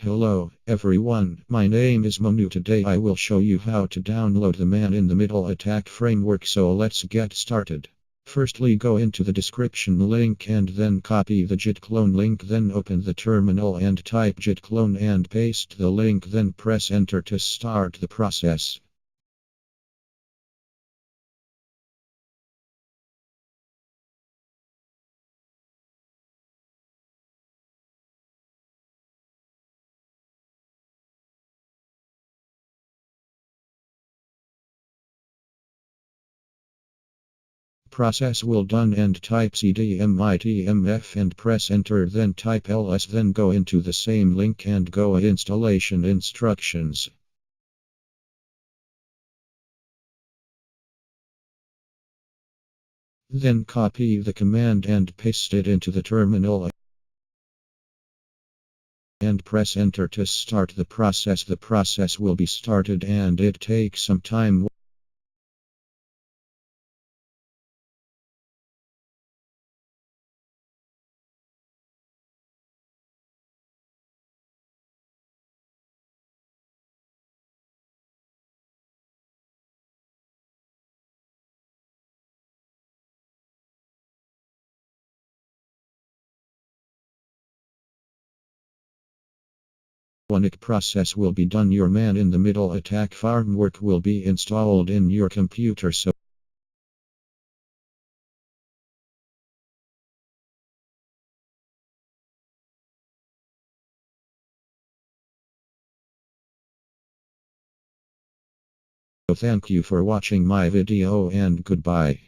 Hello, everyone. My name is Monu. Today I will show you how to download the Man in the Middle attack framework. So let's get started. Firstly, go into the description link and then copy the git clone link. Then open the terminal and type git clone and paste the link. Then press enter to start the process. Process will done and type cdmitmf and press enter, then type ls, then go into the same link and go installation instructions. Then copy the command and paste it into the terminal and press enter to start the process. The process will be started and it takes some time. When the process will be done, your Man in the Middle attack framework will be installed in your computer. So thank you for watching my video and goodbye.